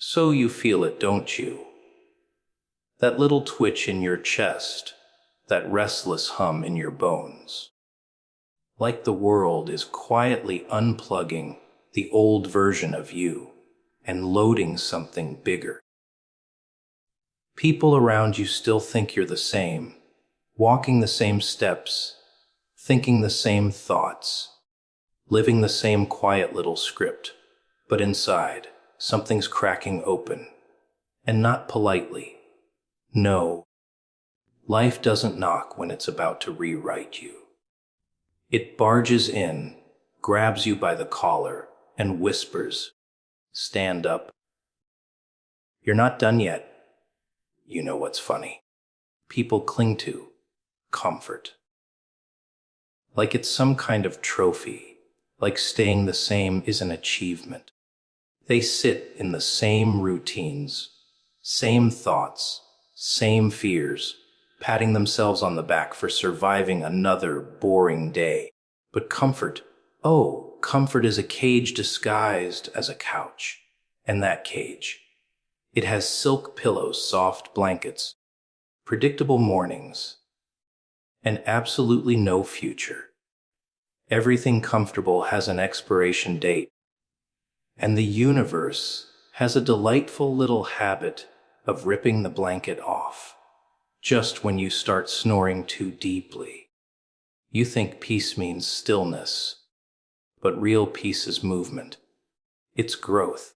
So you feel it, don't you? That little twitch in your chest, that restless hum in your bones. Like the world is quietly unplugging the old version of you and loading something bigger. People around you still think you're the same, walking the same steps, thinking the same thoughts, living the same quiet little script, but inside, something's cracking open. And not politely. No, life doesn't knock when it's about to rewrite you. It barges in, grabs you by the collar, and whispers, "Stand up. You're not done yet." You know what's funny? People cling to comfort. Like it's some kind of trophy, like staying the same is an achievement. They sit in the same routines, same thoughts, same fears, patting themselves on the back for surviving another boring day. But comfort, oh, comfort is a cage disguised as a couch. And that cage, it has silk pillows, soft blankets, predictable mornings, and absolutely no future. Everything comfortable has an expiration date, and the universe has a delightful little habit of ripping the blanket off just when you start snoring too deeply. You think peace means stillness, but real peace is movement. It's growth.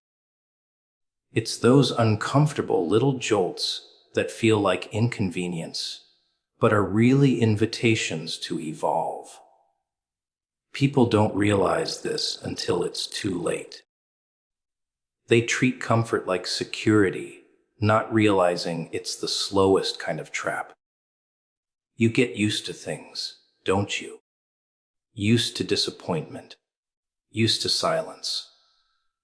It's those uncomfortable little jolts that feel like inconvenience, but are really invitations to evolve. People don't realize this until it's too late. They treat comfort like security, not realizing it's the slowest kind of trap. You get used to things, don't you? Used to disappointment, used to silence,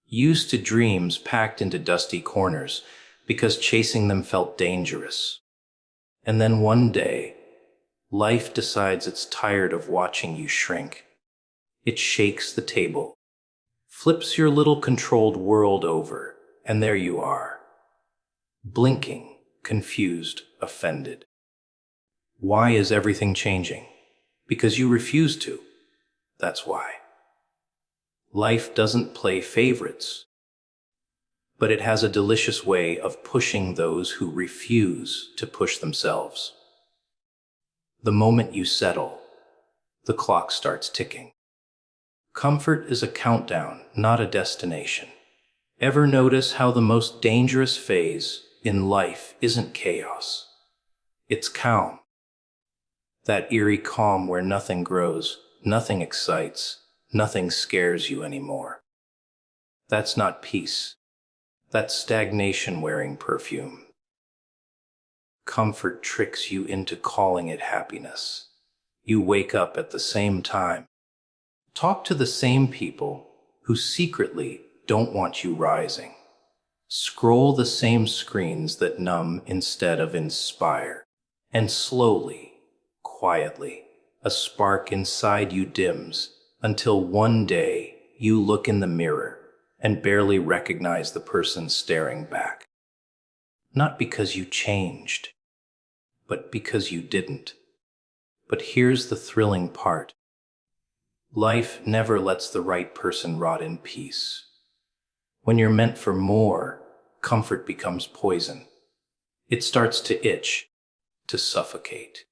used to dreams packed into dusty corners because chasing them felt dangerous. And then one day, life decides it's tired of watching you shrink. It shakes the table, flips your little controlled world over, and there you are, blinking, confused, offended. Why is everything changing? Because you refuse to. That's why. Life doesn't play favorites, but it has a delicious way of pushing those who refuse to push themselves. The moment you settle, the clock starts ticking. Comfort is a countdown, not a destination. Ever notice how the most dangerous phase in life isn't chaos? It's calm. That eerie calm where nothing grows, nothing excites, nothing scares you anymore. That's not peace. That's stagnation wearing perfume. Comfort tricks you into calling it happiness. You wake up at the same time. Talk to the same people who secretly don't want you rising. Scroll the same screens that numb instead of inspire. And slowly, quietly, a spark inside you dims until one day you look in the mirror and barely recognize the person staring back. Not because you changed, but because you didn't. But here's the thrilling part. Life never lets the right person rot in peace. When you're meant for more, comfort becomes poison. It starts to itch, to suffocate.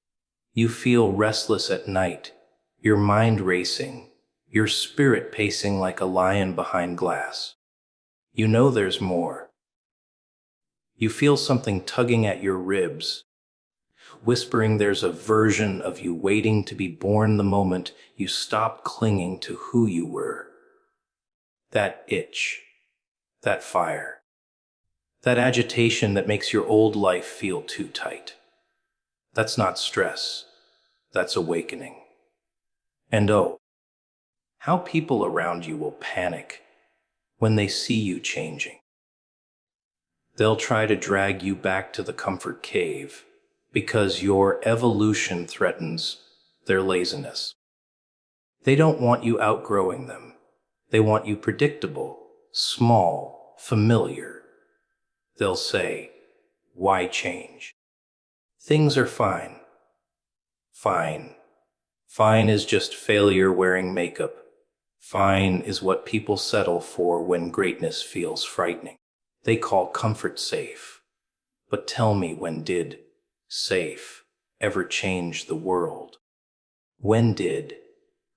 You feel restless at night, your mind racing, your spirit pacing like a lion behind glass. You know there's more. You feel something tugging at your ribs, whispering there's a version of you waiting to be born the moment you stop clinging to who you were. That itch, that fire, that agitation that makes your old life feel too tight. That's not stress, that's awakening. And oh, how people around you will panic when they see you changing. They'll try to drag you back to the comfort cave because your evolution threatens their laziness. They don't want you outgrowing them. They want you predictable, small, familiar. They'll say, "Why change? Things are fine." Fine. Fine is just failure wearing makeup. Fine is what people settle for when greatness feels frightening. They call comfort safe. But tell me, when did safe ever change the world? When did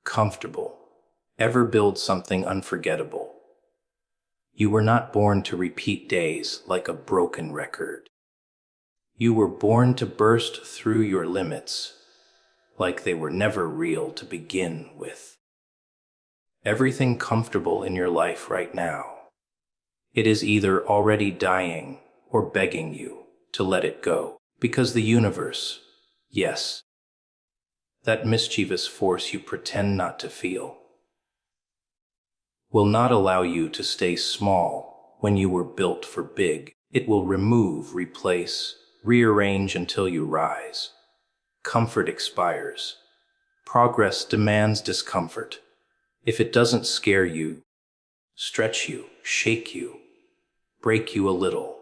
comfortable ever build something unforgettable? You were not born to repeat days like a broken record. You were born to burst through your limits like they were never real to begin with. Everything comfortable in your life right now, it is either already dying or begging you to let it go, because the universe, yes, that mischievous force you pretend not to feel, will not allow you to stay small when you were built for big. It will remove, replace, rearrange until you rise. Comfort expires. Progress demands discomfort. If it doesn't scare you, stretch you, shake you, break you a little,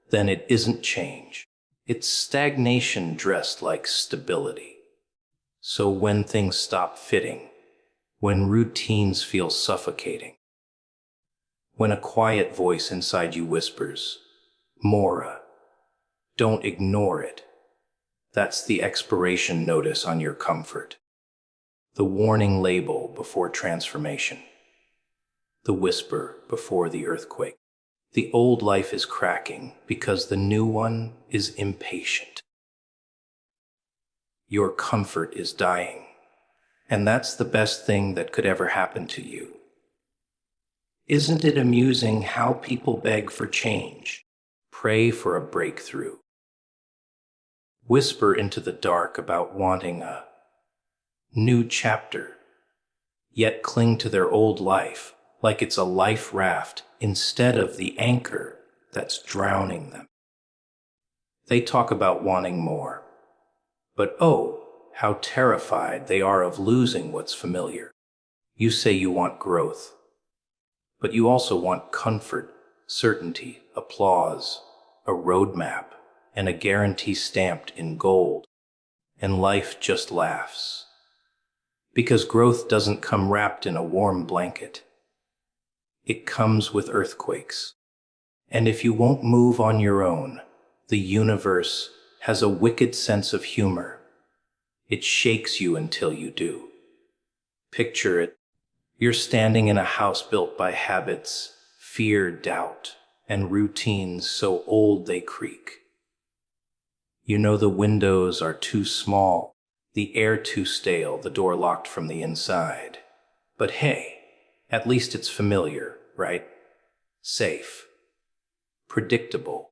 then it isn't change. It's stagnation dressed like stability. So when things stop fitting, when routines feel suffocating, when a quiet voice inside you whispers, "Mora," don't ignore it. That's the expiration notice on your comfort. The warning label before transformation. The whisper before the earthquake. The old life is cracking because the new one is impatient. Your comfort is dying, and that's the best thing that could ever happen to you. Isn't it amusing how people beg for change, pray for a breakthrough, whisper into the dark about wanting a new chapter, yet cling to their old life like it's a life raft instead of the anchor that's drowning them? They talk about wanting more, but oh, how terrified they are of losing what's familiar. You say you want growth, but you also want comfort, certainty, applause, a roadmap, and a guarantee stamped in gold. And life just laughs. Because growth doesn't come wrapped in a warm blanket. It comes with earthquakes. And if you won't move on your own, the universe has a wicked sense of humor. It shakes you until you do. Picture it. You're standing in a house built by habits, fear, doubt, and routines so old they creak. You know the windows are too small, the air too stale, the door locked from the inside. But hey, at least it's familiar, right? Safe. Predictable.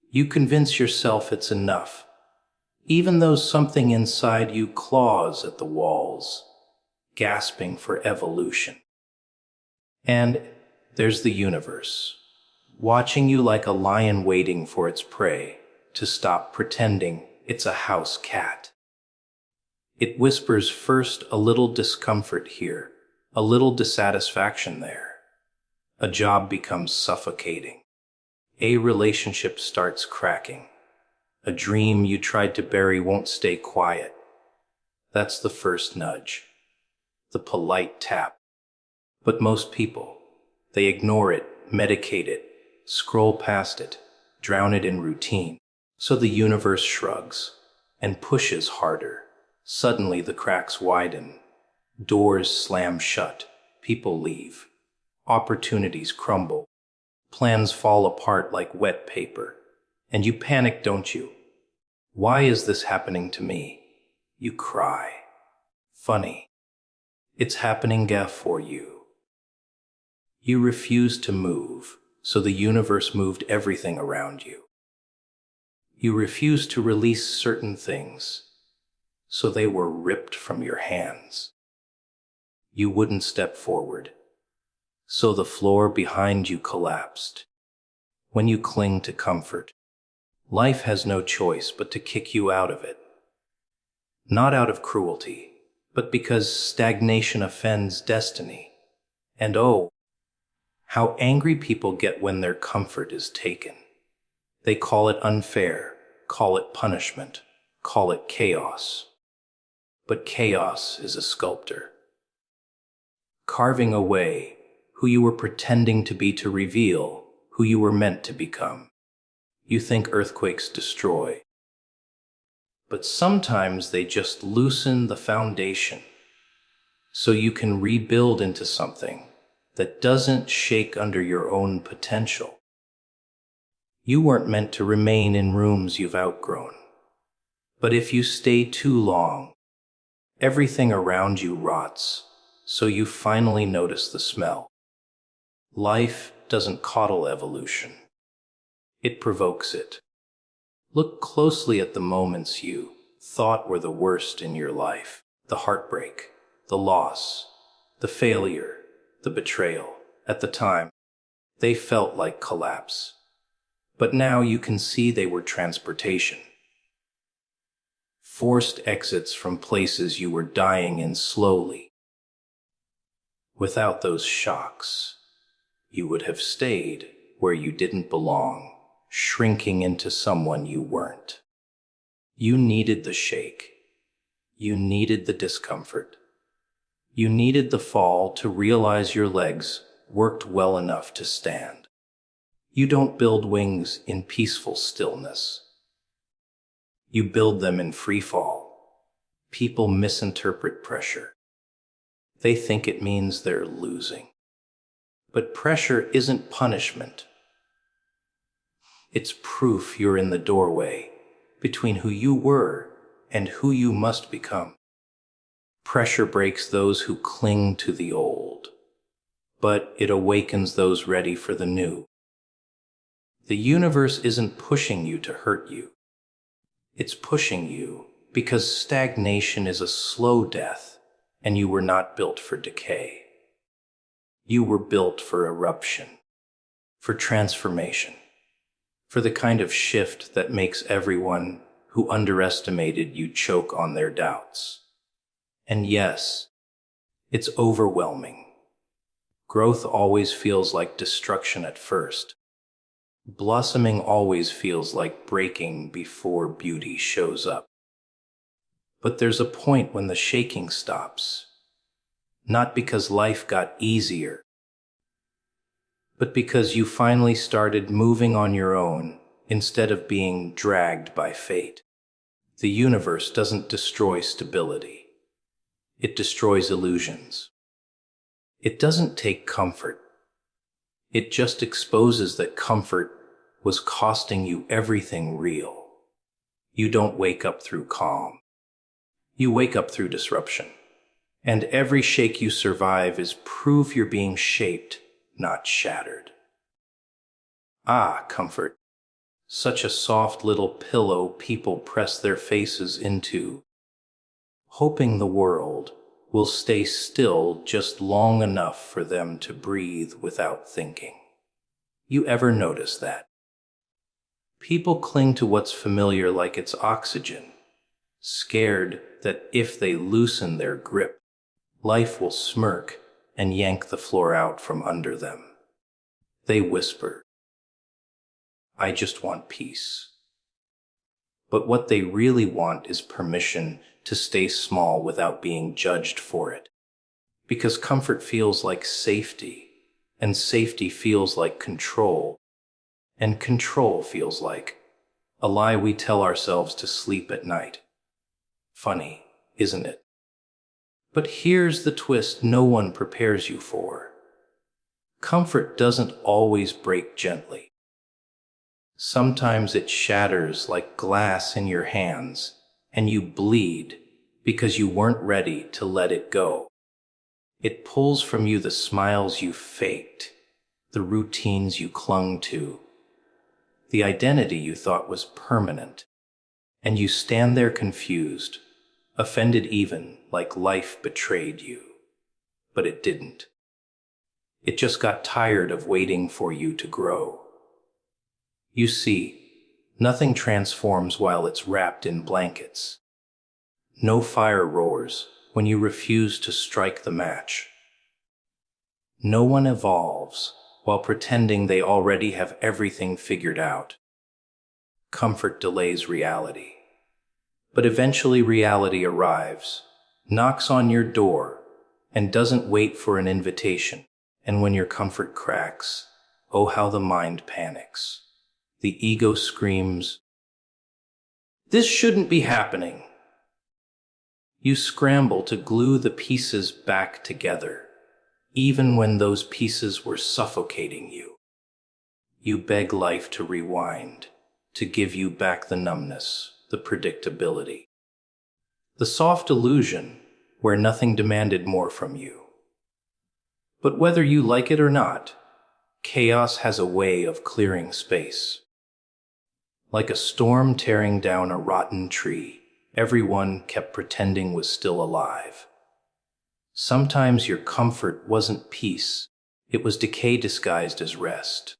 You convince yourself it's enough, even though something inside you claws at the walls, gasping for evolution. And there's the universe, watching you like a lion waiting for its prey to stop pretending it's a house cat. It whispers first a little discomfort here, a little dissatisfaction there. A job becomes suffocating. A relationship starts cracking. A dream you tried to bury won't stay quiet. That's the first nudge, the polite tap. But most people, they ignore it, medicate it, scroll past it, drown it in routine. So the universe shrugs and pushes harder. Suddenly the cracks widen. Doors slam shut. People leave. Opportunities crumble. Plans fall apart like wet paper. And you panic, don't you? Why is this happening to me? You cry. Funny. It's happening for you. You refuse to move, so the universe moved everything around you. You refuse to release certain things, so they were ripped from your hands. You wouldn't step forward, so the floor behind you collapsed. When you cling to comfort, life has no choice but to kick you out of it. Not out of cruelty, but because stagnation offends destiny. And oh, how angry people get when their comfort is taken. They call it unfair, call it punishment, call it chaos. But chaos is a sculptor, carving away who you were pretending to be to reveal who you were meant to become. You think earthquakes destroy, but sometimes they just loosen the foundation so you can rebuild into something that doesn't shake under your own potential. You weren't meant to remain in rooms you've outgrown, but if you stay too long, everything around you rots, so you finally notice the smell. Life doesn't coddle evolution. It provokes it. Look closely at the moments you thought were the worst in your life. The heartbreak, the loss, the failure, the betrayal. At the time, they felt like collapse. But now you can see they were transportation. Forced exits from places you were dying in slowly. Without those shocks, you would have stayed where you didn't belong, shrinking into someone you weren't. You needed the shake. You needed the discomfort. You needed the fall to realize your legs worked well enough to stand. You don't build wings in peaceful stillness. You build them in free fall. People misinterpret pressure. They think it means they're losing. But pressure isn't punishment. It's proof you're in the doorway between who you were and who you must become. Pressure breaks those who cling to the old, but it awakens those ready for the new. The universe isn't pushing you to hurt you. It's pushing you because stagnation is a slow death, and you were not built for decay. You were built for eruption, for transformation, for the kind of shift that makes everyone who underestimated you choke on their doubts. And yes, it's overwhelming. Growth always feels like destruction at first. Blossoming always feels like breaking before beauty shows up. But there's a point when the shaking stops, not because life got easier, but because you finally started moving on your own instead of being dragged by fate. The universe doesn't destroy stability. It destroys illusions. It doesn't take comfort. It just exposes that comfort was costing you everything real. You don't wake up through calm. You wake up through disruption. And every shake you survive is proof you're being shaped, not shattered. Ah, comfort. Such a soft little pillow people press their faces into, hoping the world will stay still just long enough for them to breathe without thinking. You ever notice that? People cling to what's familiar like it's oxygen, scared that if they loosen their grip, life will smirk and yank the floor out from under them. They whisper, "I just want peace." But what they really want is permission to stay small without being judged for it. Because comfort feels like safety, and safety feels like control, and control feels like a lie we tell ourselves to sleep at night. Funny, isn't it? But here's the twist no one prepares you for. Comfort doesn't always break gently. Sometimes it shatters like glass in your hands, and you bleed because you weren't ready to let it go. It pulls from you the smiles you faked, the routines you clung to, the identity you thought was permanent, and you stand there confused, offended even, like life betrayed you. But it didn't. It just got tired of waiting for you to grow. You see, nothing transforms while it's wrapped in blankets. No fire roars when you refuse to strike the match. No one evolves while pretending they already have everything figured out. Comfort delays reality. But eventually reality arrives, knocks on your door, and doesn't wait for an invitation. And when your comfort cracks, oh how the mind panics. The ego screams, "This shouldn't be happening." You scramble to glue the pieces back together, even when those pieces were suffocating you. You beg life to rewind, to give you back the numbness, the predictability. The soft illusion where nothing demanded more from you. But whether you like it or not, chaos has a way of clearing space. Like a storm tearing down a rotten tree, everyone kept pretending was still alive. Sometimes your comfort wasn't peace, it was decay disguised as rest.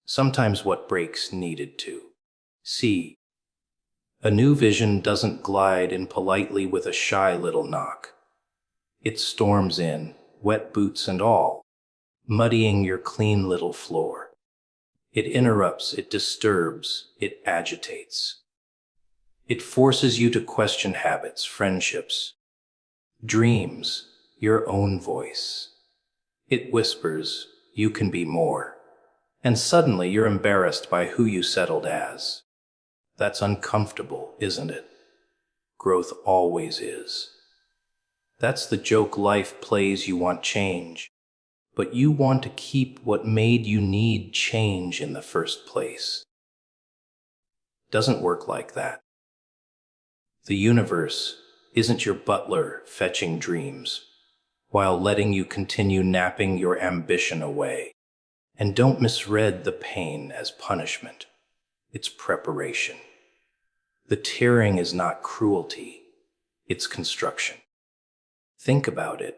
Sometimes what breaks needed to. See, a new vision doesn't glide in politely with a shy little knock. It storms in, wet boots and all, muddying your clean little floor. It interrupts, it disturbs, it agitates. It forces you to question habits, friendships, dreams, your own voice. It whispers, you can be more. And suddenly you're embarrassed by who you settled as. That's uncomfortable, isn't it? Growth always is. That's the joke life plays. You want change, but you want to keep what made you need change in the first place. Doesn't work like that. The universe isn't your butler fetching dreams, while letting you continue napping your ambition away. And don't misread the pain as punishment. It's preparation. The tearing is not cruelty, it's construction. Think about it.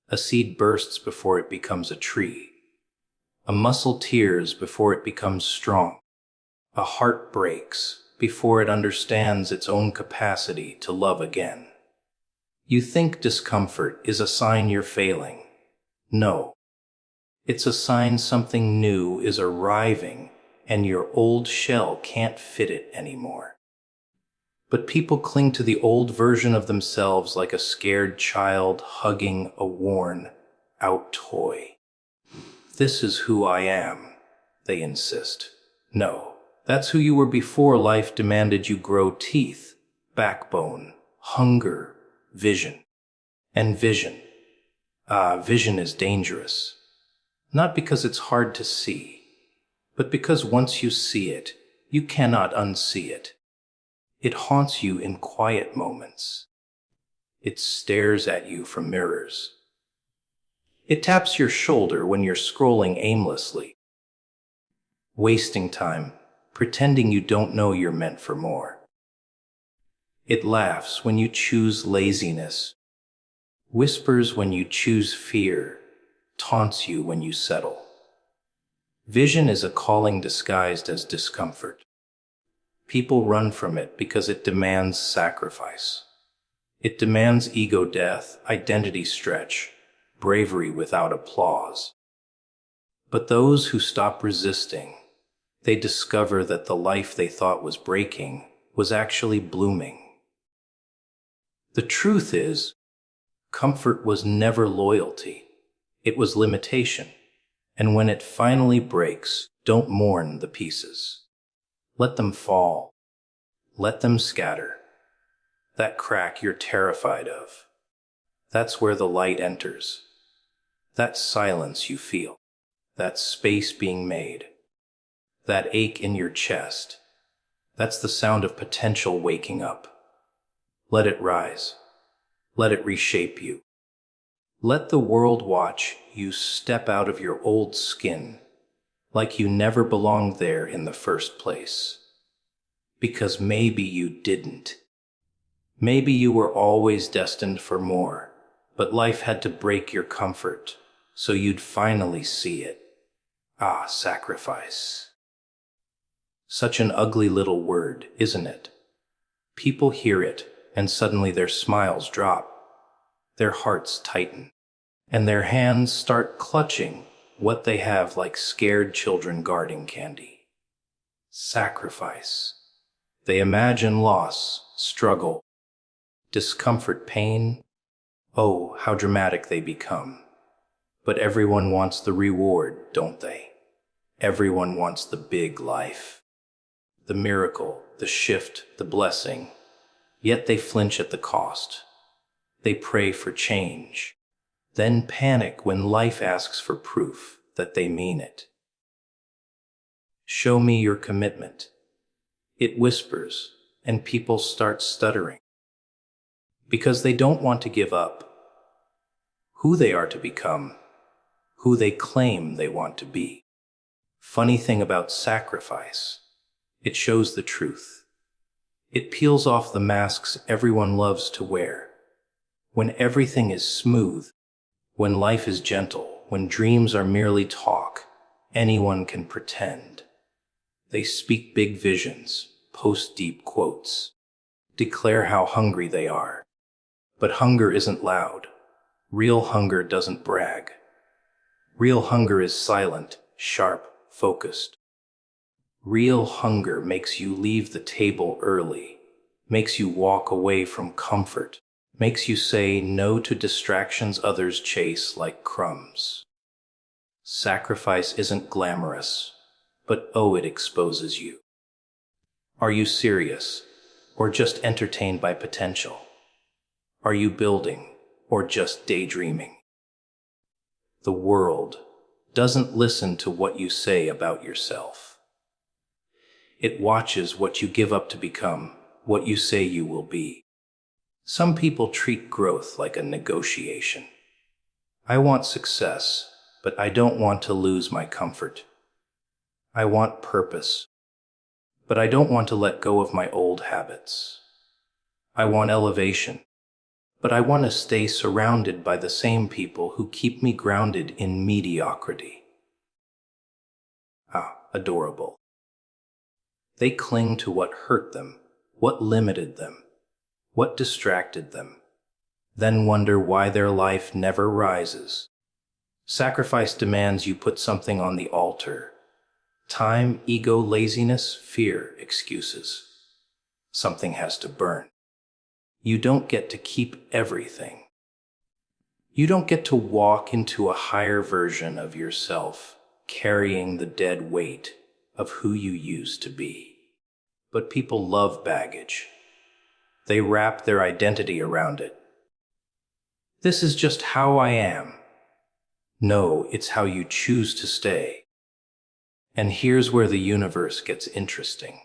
A seed bursts before it becomes a tree. A muscle tears before it becomes strong. A heart breaks before it understands its own capacity to love again. You think discomfort is a sign you're failing. No. It's a sign something new is arriving and your old shell can't fit it anymore. But people cling to the old version of themselves like a scared child hugging a worn-out toy. This is who I am, they insist. No, that's who you were before life demanded you grow teeth, backbone, hunger, vision. And vision. Vision is dangerous. Not because it's hard to see, but because once you see it, you cannot unsee it. It haunts you in quiet moments. It stares at you from mirrors. It taps your shoulder when you're scrolling aimlessly, wasting time, pretending you don't know you're meant for more. It laughs when you choose laziness, whispers when you choose fear, taunts you when you settle. Vision is a calling disguised as discomfort. People run from it because it demands sacrifice. It demands ego death, identity stretch, bravery without applause. But those who stop resisting, they discover that the life they thought was breaking was actually blooming. The truth is, comfort was never loyalty. It was limitation. And when it finally breaks, don't mourn the pieces. Let them fall. Let them scatter. That crack you're terrified of. That's where the light enters. That silence you feel. That space being made. That ache in your chest. That's the sound of potential waking up. Let it rise. Let it reshape you. Let the world watch you step out of your old skin like you never belonged there in the first place. Because maybe you didn't. Maybe you were always destined for more, but life had to break your comfort so you'd finally see it. Sacrifice. Such an ugly little word, isn't it? People hear it, and suddenly their smiles drop, their hearts tighten, and their hands start clutching what they have like scared children guarding candy. Sacrifice. They imagine loss, struggle, discomfort, pain. Oh, how dramatic they become. But everyone wants the reward, don't they? Everyone wants the big life, the miracle, the shift, the blessing. Yet they flinch at the cost. They pray for change, then panic when life asks for proof that they mean it. Show me your commitment. It whispers, and people start stuttering. Because they don't want to give up who they are to become, who they claim they want to be. Funny thing about sacrifice, it shows the truth. It peels off the masks everyone loves to wear. When everything is smooth, when life is gentle, when dreams are merely talk, anyone can pretend. They speak big visions, post deep quotes, declare how hungry they are. But hunger isn't loud. Real hunger doesn't brag. Real hunger is silent, sharp, focused. Real hunger makes you leave the table early, makes you walk away from comfort, makes you say no to distractions others chase like crumbs. Sacrifice isn't glamorous, but oh, it exposes you. Are you serious, or just entertained by potential? Are you building, or just daydreaming? The world doesn't listen to what you say about yourself. It watches what you give up to become, what you say you will be. Some people treat growth like a negotiation. I want success, but I don't want to lose my comfort. I want purpose, but I don't want to let go of my old habits. I want elevation, but I want to stay surrounded by the same people who keep me grounded in mediocrity. Ah, adorable. They cling to what hurt them, what limited them, what distracted them, then wonder why their life never rises. Sacrifice demands you put something on the altar. Time, ego, laziness, fear, excuses. Something has to burn. You don't get to keep everything. You don't get to walk into a higher version of yourself, carrying the dead weight of who you used to be. But people love baggage. They wrap their identity around it. This is just how I am. No, it's how you choose to stay. And here's where the universe gets interesting.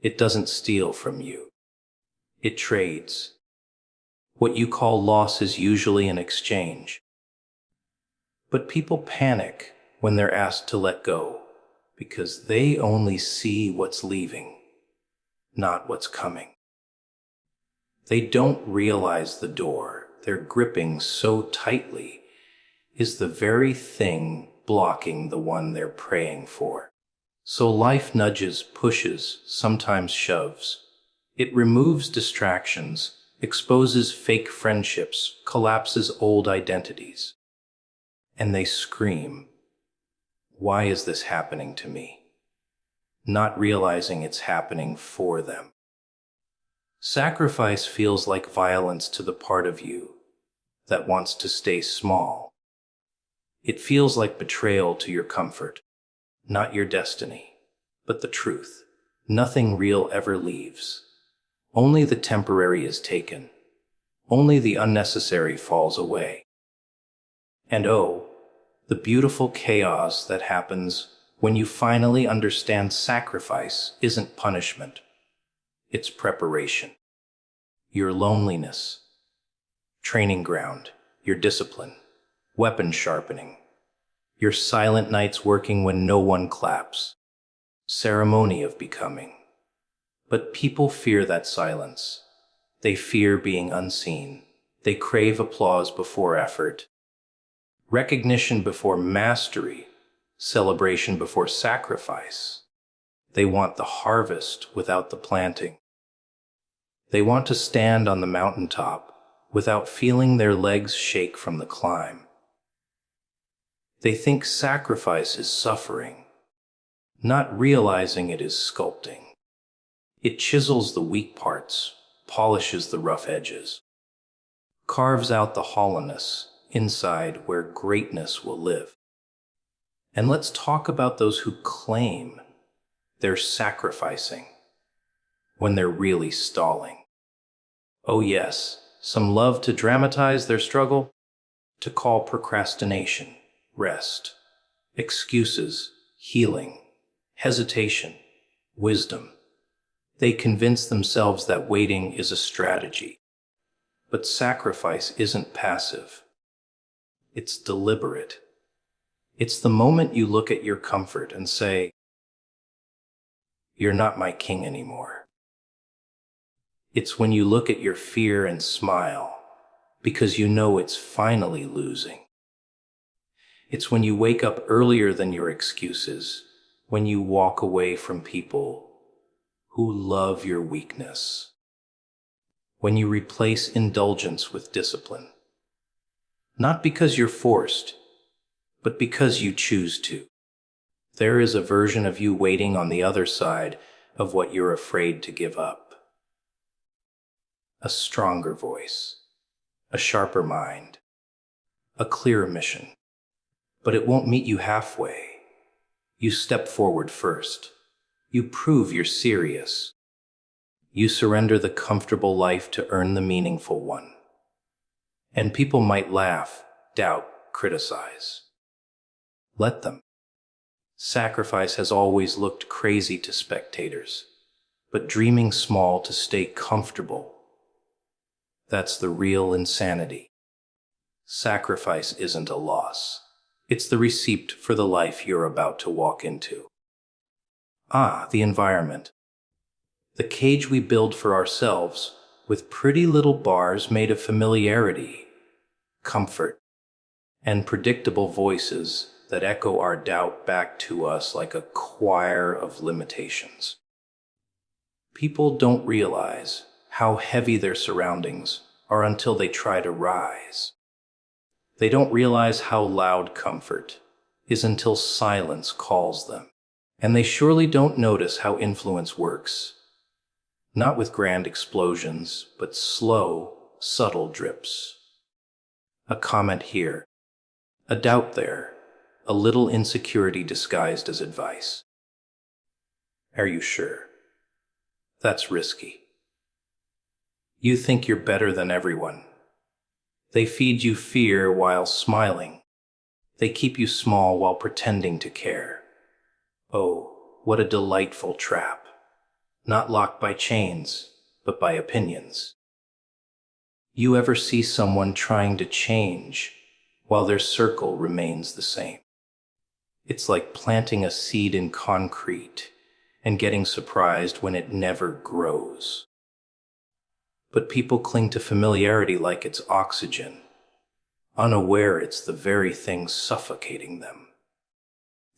It doesn't steal from you. It trades. What you call loss is usually an exchange. But people panic when they're asked to let go, because they only see what's leaving, not what's coming. They don't realize the door they're gripping so tightly is the very thing blocking the one they're praying for. So life nudges, pushes, sometimes shoves. It removes distractions, exposes fake friendships, collapses old identities. And they scream, "Why is this happening to me?" Not realizing it's happening for them. Sacrifice feels like violence to the part of you that wants to stay small. It feels like betrayal to your comfort, not your destiny, but the truth. Nothing real ever leaves. Only the temporary is taken. Only the unnecessary falls away. And oh, the beautiful chaos that happens when you finally understand sacrifice isn't punishment. It's preparation. Your loneliness, training ground, your discipline, weapon sharpening, your silent nights working when no one claps, ceremony of becoming. But people fear that silence. They fear being unseen. They crave applause before effort, recognition before mastery, celebration before sacrifice. They want the harvest without the planting. They want to stand on the mountaintop without feeling their legs shake from the climb. They think sacrifice is suffering. not realizing it is sculpting. It chisels the weak parts, polishes the rough edges, carves out the hollowness inside where greatness will live. And let's talk about those who claim they're sacrificing when they're really stalling. Oh yes, some love to dramatize their struggle, to call procrastination rest, excuses healing, hesitation wisdom. They convince themselves that waiting is a strategy. But sacrifice isn't passive. It's deliberate. It's the moment you look at your comfort and say, "You're not my king anymore." It's when you look at your fear and smile, because you know it's finally losing. It's when you wake up earlier than your excuses, when you walk away from people who love your weakness, when you replace indulgence with discipline. Not because you're forced, but because you choose to. There is a version of you waiting on the other side of what you're afraid to give up. A stronger voice, a sharper mind, a clearer mission. But it won't meet you halfway. You step forward first. You prove you're serious. You surrender the comfortable life to earn the meaningful one. And people might laugh, doubt, criticize. Let them. Sacrifice has always looked crazy to spectators, but dreaming small to stay comfortable, that's the real insanity. Sacrifice isn't a loss. It's the receipt for the life you're about to walk into. The environment. The cage we build for ourselves with pretty little bars made of familiarity, comfort, and predictable voices that echo our doubt back to us like a choir of limitations. People don't realize how heavy their surroundings are until they try to rise. They don't realize how loud comfort is until silence calls them. And they surely don't notice how influence works. Not with grand explosions, but slow, subtle drips. A comment here, a doubt there, a little insecurity disguised as advice. Are you sure? That's risky. You think you're better than everyone. They feed you fear while smiling. They keep you small while pretending to care. Oh, what a delightful trap. Not locked by chains, but by opinions. You ever see someone trying to change while their circle remains the same? It's like planting a seed in concrete and getting surprised when it never grows. But people cling to familiarity like it's oxygen, unaware it's the very thing suffocating them.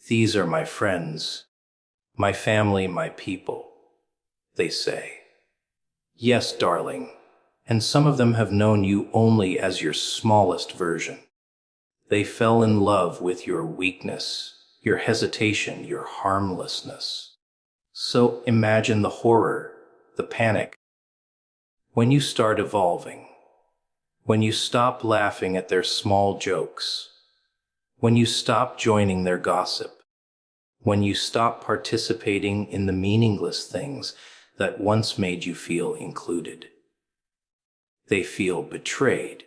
These are my friends, my family, my people, they say. Yes, darling, and some of them have known you only as your smallest version. They fell in love with your weakness, your hesitation, your harmlessness. So imagine the horror, the panic, when you start evolving, when you stop laughing at their small jokes, when you stop joining their gossip, when you stop participating in the meaningless things that once made you feel included. They feel betrayed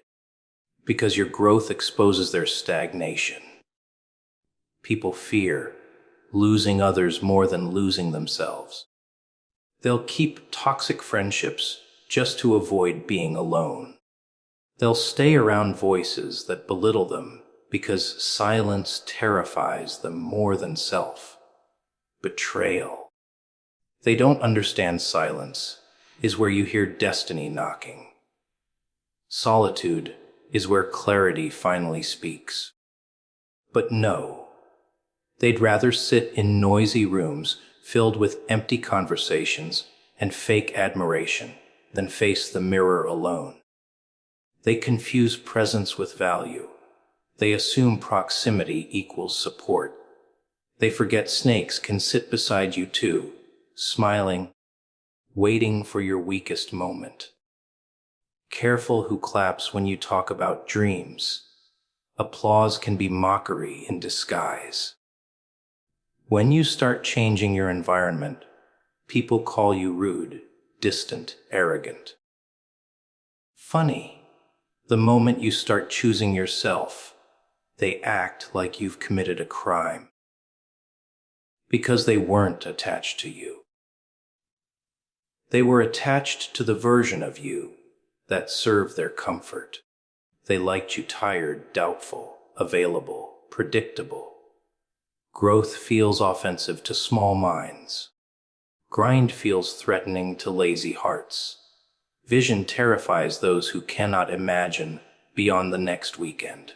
because your growth exposes their stagnation. People fear losing others more than losing themselves. They'll keep toxic friendships just to avoid being alone. They'll stay around voices that belittle them because silence terrifies them more than self. Betrayal. They don't understand silence is where you hear destiny knocking. Solitude is where clarity finally speaks. But no, they'd rather sit in noisy rooms filled with empty conversations and fake admiration than face the mirror alone. They confuse presence with value. They assume proximity equals support. They forget snakes can sit beside you too, smiling, waiting for your weakest moment. Careful who claps when you talk about dreams. Applause can be mockery in disguise. When you start changing your environment, people call you rude, distant, arrogant. Funny, the moment you start choosing yourself, they act like you've committed a crime. Because they weren't attached to you. They were attached to the version of you that served their comfort. They liked you tired, doubtful, available, predictable. Growth feels offensive to small minds. Grind feels threatening to lazy hearts. Vision terrifies those who cannot imagine beyond the next weekend.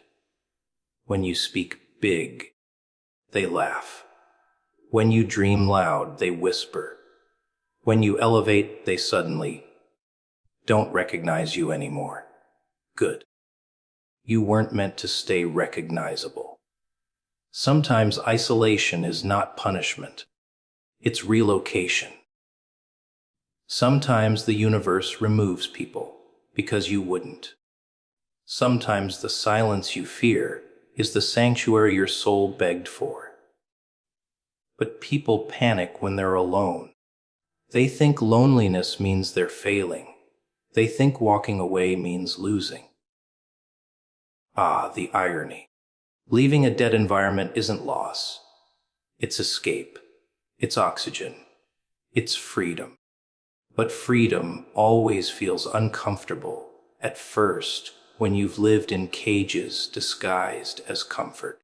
When you speak big, they laugh. When you dream loud, they whisper. When you elevate, they suddenly don't recognize you anymore. Good. You weren't meant to stay recognizable. Sometimes isolation is not punishment. It's relocation. Sometimes the universe removes people because you wouldn't. Sometimes the silence you fear is the sanctuary your soul begged for. But people panic when they're alone. They think loneliness means they're failing. They think walking away means losing. Ah, the irony. Leaving a dead environment isn't loss. It's escape. It's oxygen. It's freedom. But freedom always feels uncomfortable at first when you've lived in cages disguised as comfort.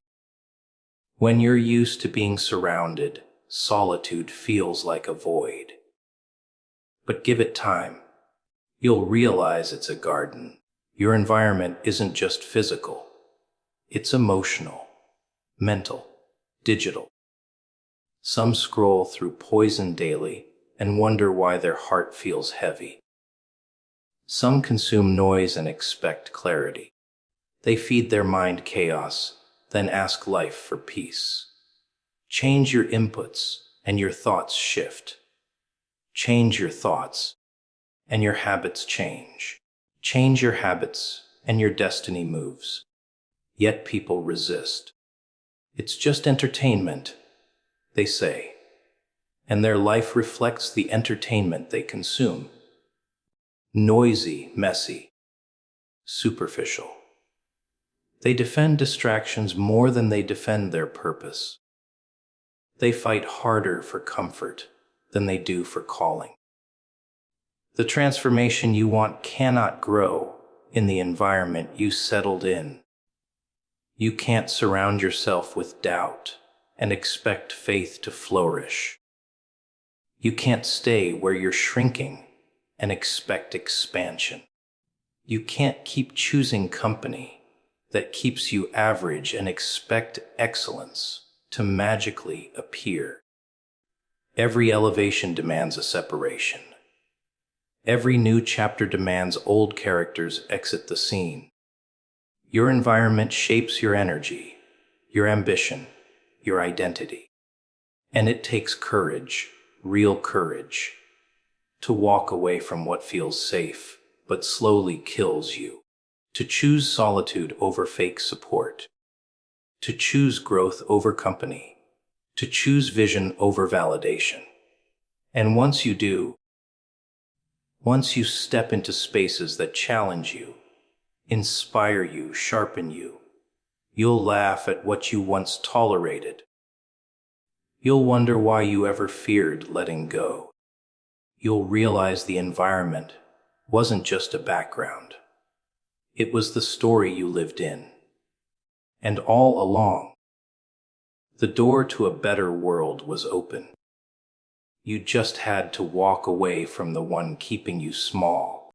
When you're used to being surrounded, solitude feels like a void. But give it time. You'll realize it's a garden. Your environment isn't just physical. It's emotional, mental, digital. Some scroll through poison daily and wonder why their heart feels heavy. Some consume noise and expect clarity. They feed their mind chaos, then ask life for peace. Change your inputs and your thoughts shift. Change your thoughts and your habits change. Change your habits and your destiny moves. Yet people resist. It's just entertainment, they say, and their life reflects the entertainment they consume. Noisy, messy, superficial. They defend distractions more than they defend their purpose. They fight harder for comfort than they do for calling. The transformation you want cannot grow in the environment you settled in. You can't surround yourself with doubt and expect faith to flourish. You can't stay where you're shrinking and expect expansion. You can't keep choosing company that keeps you average and expect excellence to magically appear. Every elevation demands a separation. Every new chapter demands old characters exit the scene. Your environment shapes your energy, your ambition, your identity. And it takes courage, real courage, to walk away from what feels safe but slowly kills you. To choose solitude over fake support. To choose growth over company. To choose vision over validation. And once you do, once you step into spaces that challenge you, inspire you, sharpen you, you'll laugh at what you once tolerated. You'll wonder why you ever feared letting go. You'll realize the environment wasn't just a background. It was the story you lived in. And all along, the door to a better world was open. You just had to walk away from the one keeping you small.